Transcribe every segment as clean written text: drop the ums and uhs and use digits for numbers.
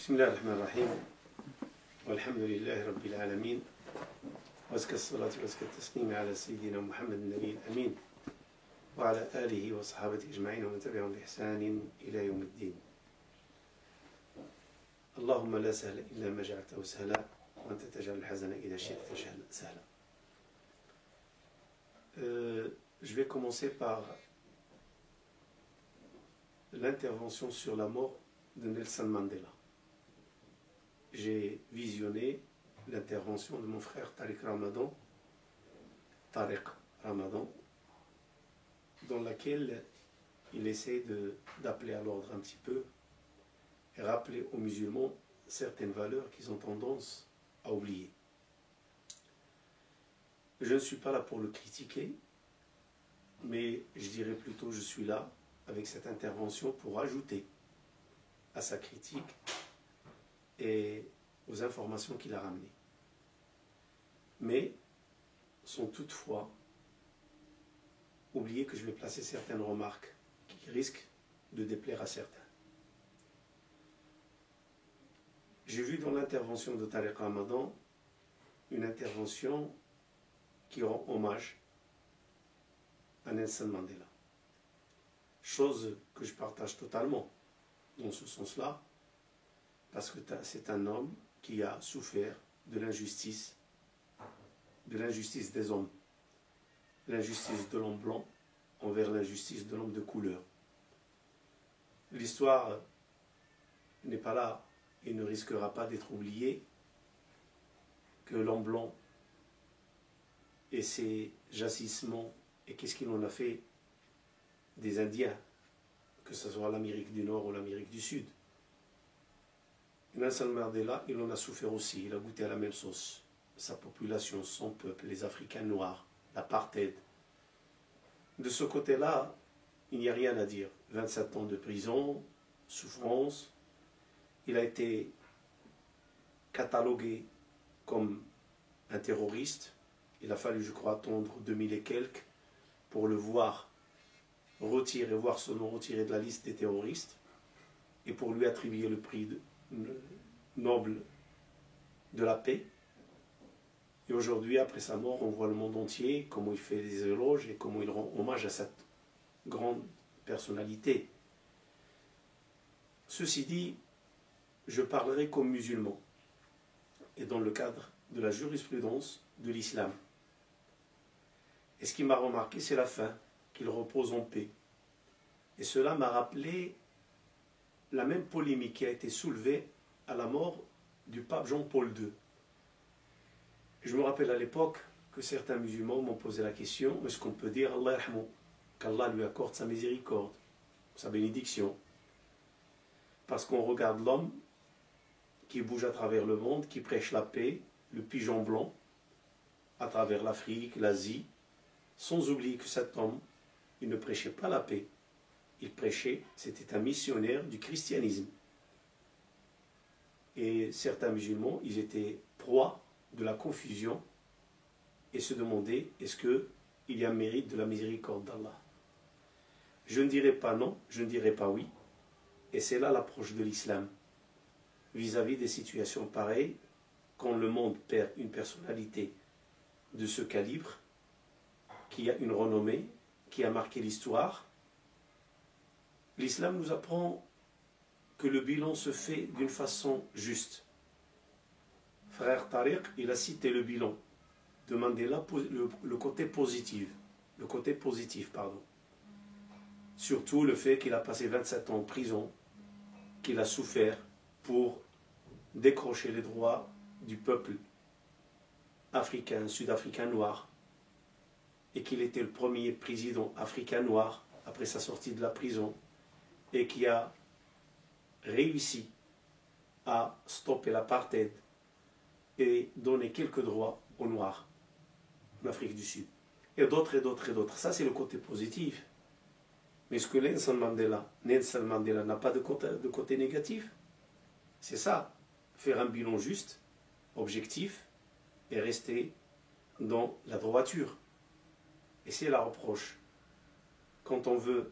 بسم الله الرحمن الرحيم والحمد لله رب العالمين وأزكى الصلاة وأزكى التسليم على سيدنا محمد النبي الأمين وعلى آله وصحابته أجمعين ومن تبعهم بإحسان إلى يوم الدين. اللهم لا سهل إلا ما جعلته سهلا وأنت تجعل الحزن إذا شئت سهلا. Je vais commencer par l'intervention sur la mort de Nelson Mandela. J'ai visionné l'intervention de mon frère Tariq Ramadan, dans laquelle il essaie d'appeler à l'ordre un petit peu et rappeler aux musulmans certaines valeurs qu'ils ont tendance à oublier. Je ne suis pas là pour le critiquer, mais je dirais plutôt je suis là avec cette intervention pour ajouter à sa critique et aux informations qu'il a ramenées. Mais sans toutefois oublier que je vais placer certaines remarques qui risquent de déplaire à certains. J'ai vu dans l'intervention de Tariq Ramadan une intervention qui rend hommage à Nelson Mandela. Chose que je partage totalement dans ce sens-là, parce que c'est un homme qui a souffert de l'injustice des hommes, l'injustice de l'homme blanc envers l'injustice de l'homme de couleur. L'histoire n'est pas là et ne risquera pas d'être oubliée, que l'homme blanc et ses jacissements et qu'est-ce qu'il en a fait des Indiens, que ce soit l'Amérique du Nord ou l'Amérique du Sud. Nelson Mandela, il en a souffert aussi, il a goûté à la même sauce. Sa population, son peuple, les Africains noirs, l'apartheid. De ce côté-là, il n'y a rien à dire. 27 ans de prison, souffrance. Il a été catalogué comme un terroriste. Il a fallu, je crois, attendre 2000 et quelques pour le voir son nom retiré de la liste des terroristes et pour lui attribuer le prix Nobel de la paix. Et aujourd'hui, après sa mort, on voit le monde entier, comment il fait des éloges et comment il rend hommage à cette grande personnalité. Ceci dit, je parlerai comme musulman et dans le cadre de la jurisprudence de l'islam. Et ce qui m'a remarqué, c'est la fin, qu'il repose en paix. Et cela m'a rappelé la même polémique qui a été soulevée à la mort du pape Jean-Paul II. Je me rappelle à l'époque que certains musulmans m'ont posé la question, est-ce qu'on peut dire Allah yarhamou, qu'Allah lui accorde sa miséricorde, sa bénédiction? Parce qu'on regarde l'homme qui bouge à travers le monde, qui prêche la paix, le pigeon blanc, à travers l'Afrique, l'Asie, sans oublier que cet homme, il ne prêchait pas la paix. Il prêchait, c'était un missionnaire du christianisme. Et certains musulmans, ils étaient proies de la confusion et se demandaient, est-ce qu'il y a mérite de la miséricorde d'Allah? Je ne dirais pas non, je ne dirais pas oui. Et c'est là l'approche de l'islam. Vis-à-vis des situations pareilles, quand le monde perd une personnalité de ce calibre, qui a une renommée, qui a marqué l'histoire, l'islam nous apprend que le bilan se fait d'une façon juste. Frère Tariq, il a cité le bilan de Mandela, le côté positif. Surtout le fait qu'il a passé 27 ans en prison, qu'il a souffert pour décrocher les droits du peuple africain, sud-africain noir, et qu'il était le premier président africain noir après sa sortie de la prison, et qui a réussi à stopper l'apartheid et donner quelques droits aux Noirs en Afrique du Sud. Et d'autres, et d'autres, et d'autres. Ça, c'est le côté positif. Mais est-ce que Nelson Mandela n'a pas de côté négatif? C'est ça, faire un bilan juste, objectif, et rester dans la droiture. Et c'est la reproche. Quand on veut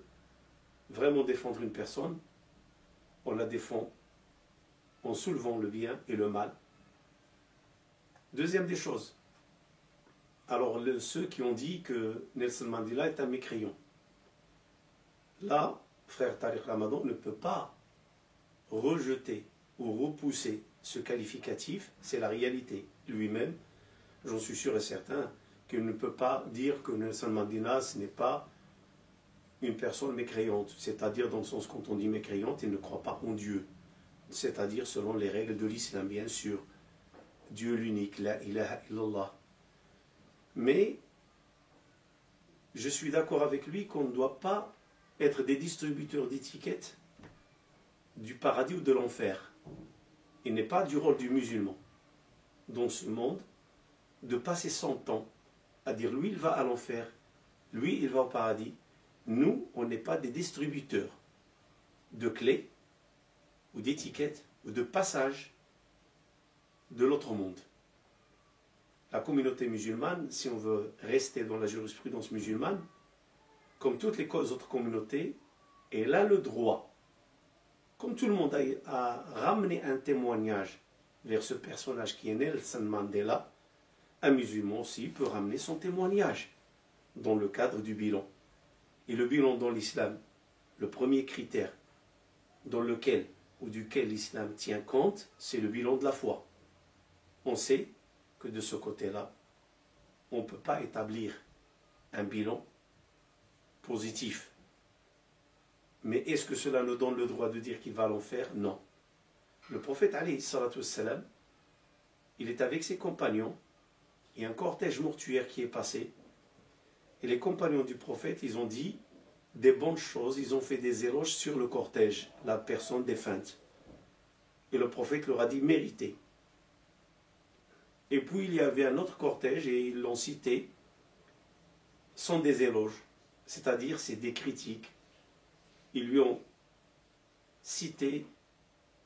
vraiment défendre une personne, on la défend en soulevant le bien et le mal. Deuxième des choses, alors ceux qui ont dit que Nelson Mandela est un mécréant. Là, frère Tariq Ramadan ne peut pas rejeter ou repousser ce qualificatif, c'est la réalité. Lui-même, j'en suis sûr et certain, qu'il ne peut pas dire que Nelson Mandela, ce n'est pas une personne mécréante. C'est-à-dire, dans le sens, quand on dit mécréante, il ne croit pas en Dieu. C'est-à-dire, selon les règles de l'islam, bien sûr. Dieu l'unique, la ilaha illallah. Mais, je suis d'accord avec lui qu'on ne doit pas être des distributeurs d'étiquettes du paradis ou de l'enfer. Il n'est pas du rôle du musulman dans ce monde de passer son temps à dire lui il va à l'enfer, lui il va au paradis. Nous, on n'est pas des distributeurs de clés ou d'étiquettes ou de passages de l'autre monde. La communauté musulmane, si on veut rester dans la jurisprudence musulmane, comme toutes les autres communautés, elle a le droit, comme tout le monde a ramené un témoignage vers ce personnage qui est Nelson Mandela, un musulman aussi peut ramener son témoignage dans le cadre du bilan. Et le bilan dans l'islam, le premier critère dans lequel ou duquel l'islam tient compte, c'est le bilan de la foi. On sait que de ce côté-là, on ne peut pas établir un bilan positif. Mais est-ce que cela nous donne le droit de dire qu'il va à l'enfer? Non. Le prophète alayhi salatu wassalam, il est avec ses compagnons, il y a un cortège mortuaire qui est passé, et les compagnons du prophète, ils ont dit des bonnes choses, ils ont fait des éloges sur le cortège, la personne défunte. Et le prophète leur a dit méritez. Et puis il y avait un autre cortège et ils l'ont cité sans des éloges, c'est-à-dire c'est des critiques. Ils lui ont cité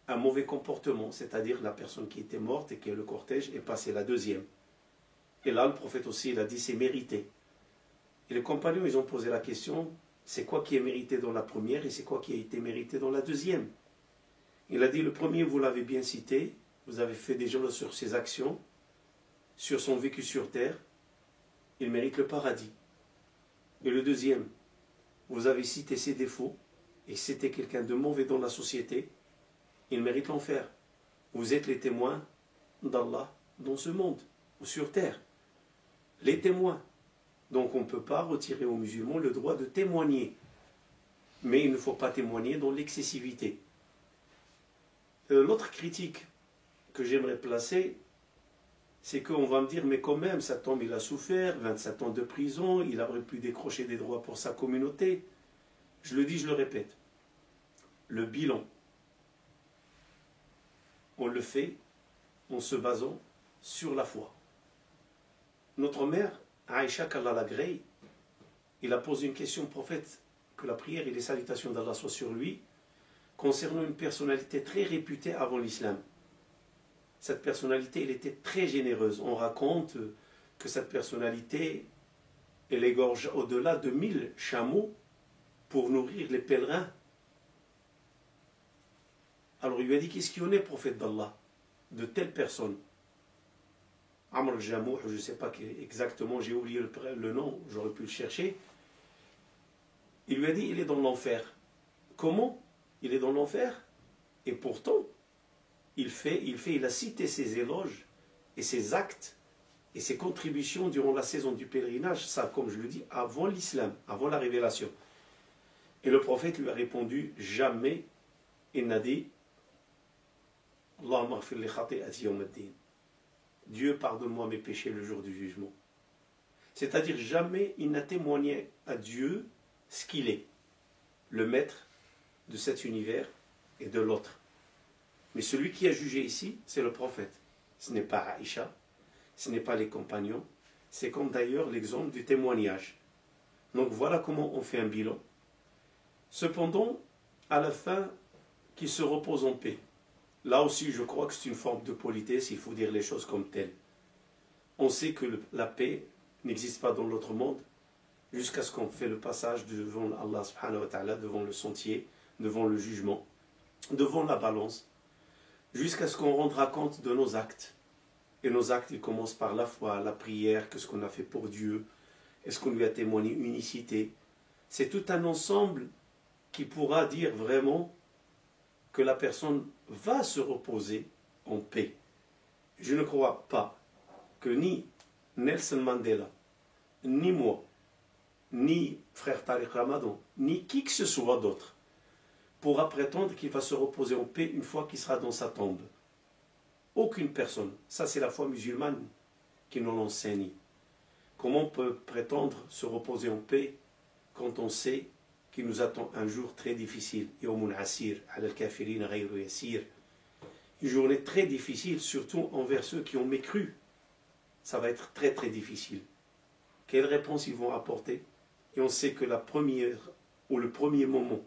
un mauvais comportement, c'est-à-dire la personne qui était morte et que le cortège est passé la deuxième. Et là, le prophète aussi, il a dit c'est mérité. Et les compagnons, ils ont posé la question, c'est quoi qui est mérité dans la première et c'est quoi qui a été mérité dans la deuxième? Il a dit, le premier, vous l'avez bien cité, vous avez fait des éloges sur ses actions, sur son vécu sur terre, il mérite le paradis. Et le deuxième, vous avez cité ses défauts, et c'était quelqu'un de mauvais dans la société, il mérite l'enfer. Vous êtes les témoins d'Allah dans ce monde, ou sur terre. Les témoins. Donc on ne peut pas retirer aux musulmans le droit de témoigner. Mais il ne faut pas témoigner dans l'excessivité. L'autre critique que j'aimerais placer, c'est qu'on va me dire, mais quand même, cet homme, il a souffert, 27 ans de prison, il aurait pu décrocher des droits pour sa communauté. Je le dis, je le répète. Le bilan, on le fait en se basant sur la foi. Notre mère, Aïcha, qu'Allah l'agrée, il a posé une question au prophète, que la prière et les salutations d'Allah soient sur lui, concernant une personnalité très réputée avant l'islam. Cette personnalité, elle était très généreuse. On raconte que cette personnalité, elle égorge au-delà de 1000 chameaux pour nourrir les pèlerins. Alors il lui a dit, qu'est-ce qu'il y en est, prophète d'Allah, de telle personne? Amr al-Jamouh, je ne sais pas exactement, j'ai oublié le nom, j'aurais pu le chercher. Il lui a dit, il est dans l'enfer. Comment? Il est dans l'enfer? Et pourtant, il a cité ses éloges et ses actes et ses contributions durant la saison du pèlerinage, ça, comme je le dis, avant l'islam, avant la révélation. Et le prophète lui a répondu, jamais, il n'a dit, Allahumma ghfir li khati'ati yawm ad-din. Dieu, pardonne-moi mes péchés le jour du jugement. C'est-à-dire, jamais il n'a témoigné à Dieu ce qu'il est, le maître de cet univers et de l'autre. Mais celui qui a jugé ici, c'est le prophète. Ce n'est pas Aïcha, ce n'est pas les compagnons, c'est comme d'ailleurs l'exemple du témoignage. Donc voilà comment on fait un bilan. Cependant, à la fin, qu'il se repose en paix. Là aussi, je crois que c'est une forme de politesse, il faut dire les choses comme telles. On sait que la paix n'existe pas dans l'autre monde, jusqu'à ce qu'on fait le passage devant Allah subhanahu wa ta'ala, devant le sentier, devant le jugement, devant la balance. jusqu'à ce qu'on rendra compte de nos actes. Et nos actes, ils commencent par la foi, la prière, qu'est-ce qu'on a fait pour Dieu, est-ce qu'on lui a témoigné unicité. C'est tout un ensemble qui pourra dire vraiment que la personne va se reposer en paix. Je ne crois pas que ni Nelson Mandela, ni moi, ni frère Tariq Ramadan, ni qui que ce soit d'autre, pourra prétendre qu'il va se reposer en paix une fois qu'il sera dans sa tombe. Aucune personne. Ça, c'est la foi musulmane qui nous l'enseigne. Comment on peut prétendre se reposer en paix quand on sait qu'il nous attend un jour très difficile? Yawmun asir, ala al-kafirin ghayru yasir. Une journée très difficile, surtout envers ceux qui ont mécru. Ça va être très très difficile. Quelle réponse ils vont apporter? Et on sait que la première ou le premier moment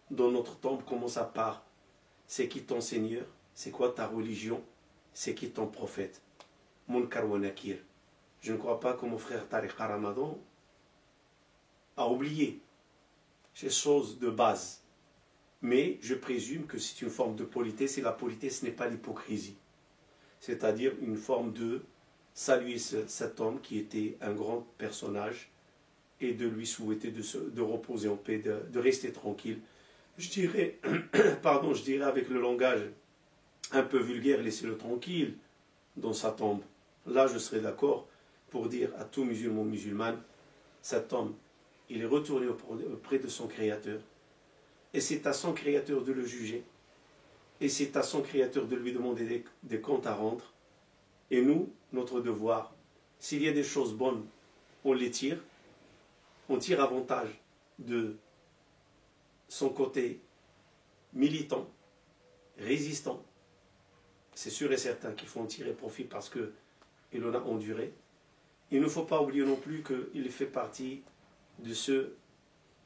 dans notre tombe commence à part. C'est qui ton Seigneur? C'est quoi ta religion? C'est qui ton prophète? Munkar wa Nakir. Je ne crois pas que mon frère Tariq Ramadan a oublié ces choses de base. Mais je présume que c'est une forme de politesse, et la politesse n'est pas l'hypocrisie. C'est-à-dire une forme de saluer cet homme qui était un grand personnage et de lui souhaiter de reposer en paix, de rester tranquille. Je dirais, je dirais avec le langage un peu vulgaire, laissez-le tranquille dans sa tombe. Là, je serais d'accord pour dire à tout musulman musulmane, cet homme, il est retourné auprès de son Créateur. Et c'est à son Créateur de le juger. Et c'est à son Créateur de lui demander des comptes à rendre. Et nous, notre devoir, s'il y a des choses bonnes, on les tire. On tire avantage de son côté militant, résistant. C'est sûr et certain qu'il faut en tirer profit parce qu'il en a enduré. Il ne faut pas oublier non plus qu'il fait partie de ceux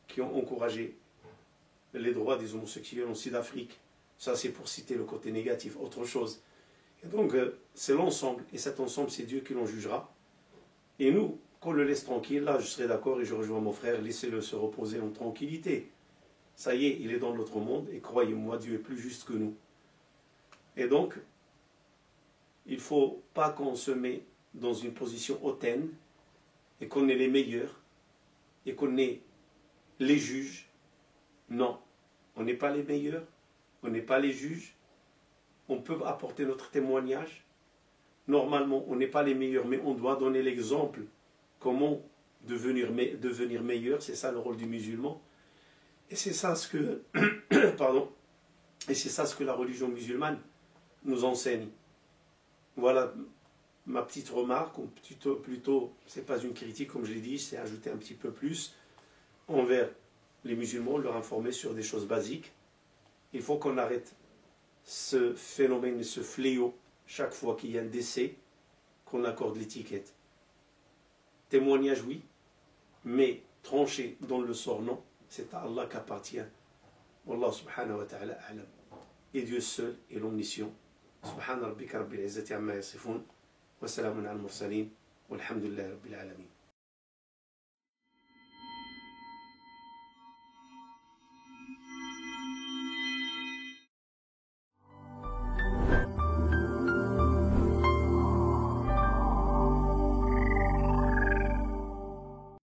qui ont encouragé les droits des homosexuels en Sud-Afrique. Ça, c'est pour citer le côté négatif, autre chose. Et donc, c'est l'ensemble. Et cet ensemble, c'est Dieu qui l'en jugera. Et nous, qu'on le laisse tranquille, là, je serai d'accord et je rejoins mon frère, laissez-le se reposer en tranquillité. Ça y est, il est dans l'autre monde et croyez-moi, Dieu est plus juste que nous. Et donc, il ne faut pas qu'on se mette dans une position hautaine et qu'on est les meilleurs et qu'on est les juges. Non, on n'est pas les meilleurs, on n'est pas les juges. On peut apporter notre témoignage. Normalement, on n'est pas les meilleurs, mais on doit donner l'exemple. Comment devenir meilleur, c'est ça le rôle du musulman. Et c'est ça ce que, et c'est ça ce que la religion musulmane nous enseigne. Voilà ma petite remarque, ou plutôt, c'est pas une critique comme je l'ai dit, c'est ajouter un petit peu plus envers les musulmans, leur informer sur des choses basiques. Il faut qu'on arrête ce phénomène, ce fléau, chaque fois qu'il y a un décès, qu'on accorde l'étiquette. Témoignage, oui, mais trancher dans le sort, non. C'est à Allah qu'appartient. Wallah subhanahu wa ta'ala a'lam. Et Dieu seul est l'omniscient. Subhana rabbika rabbil izzati amma yasifun. Wa salamun al mursalin. Walhamdulillahi rabbil alamin.